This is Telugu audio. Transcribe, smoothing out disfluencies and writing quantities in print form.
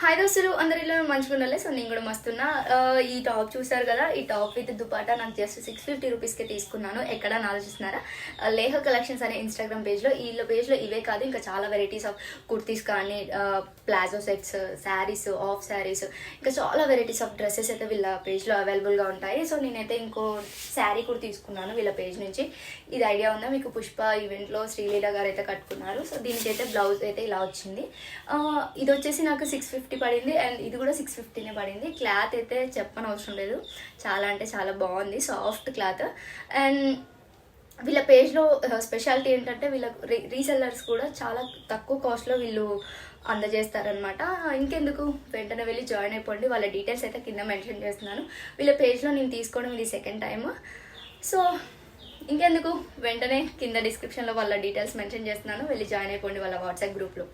హాయ్ దోస్తులు, అందరిలో మంచిగా ఉండాలి. సో నేను కూడా మస్తున్నా. ఈ టాప్ చూసారు కదా, ఈ టాప్ విత్ దుపాటా నాకు జస్ట్ 650 రూపీస్కే తీసుకున్నాను. ఎక్కడ ఆలోచిస్తున్నారా? లేహ కలెక్షన్స్ అనే ఇన్స్టాగ్రామ్ పేజ్లో ఇవే కాదు, ఇంకా చాలా వెరైటీస్ ఆఫ్ కుర్తీస్ కానీ, palazzo sets, saris, of saris, ఇంకా చాలా వెరైటీస్ ఆఫ్ డ్రెస్సెస్ అయితే వీళ్ళ పేజ్లో అవైలబుల్గా ఉంటాయి. సో నేనైతే ఇంకో శారీ కూడా తీసుకున్నాను వీళ్ళ పేజ్ నుంచి. ఇది ఐడియా ఉందా మీకు? పుష్ప ఈవెంట్లో శ్రీలీల గారు అయితే కట్టుకున్నారు. సో దీనికైతే బ్లౌజ్ అయితే ఇలా వచ్చింది. ఇది వచ్చేసి నాకు 650 పడింది, అండ్ ఇది కూడా 650నే పడింది. క్లాత్ అయితే చెప్పనవసరం లేదు, చాలా అంటే చాలా బాగుంది, సాఫ్ట్ క్లాత్. అండ్ వీళ్ళ పేజ్లో స్పెషాలిటీ ఏంటంటే వీళ్ళ రీసెల్లర్స్ కూడా చాలా తక్కువ కాస్ట్లో వీళ్ళు అందజేస్తారనమాట. ఇంకెందుకు, వెంటనే వెళ్ళి జాయిన్ అయిపోండి. వాళ్ళ డీటెయిల్స్ అయితే కింద మెన్షన్ చేస్తున్నాను. వీళ్ళ పేజ్లో నేను తీసుకోవడం ఇది సెకండ్ టైం. సో ఇంకెందుకు, వెంటనే కింద డిస్క్రిప్షన్లో వాళ్ళ డీటెయిల్స్ మెన్షన్ చేస్తున్నాను, వెళ్ళి జాయిన్ అయిపోండి వాళ్ళ వాట్సాప్ గ్రూప్లో.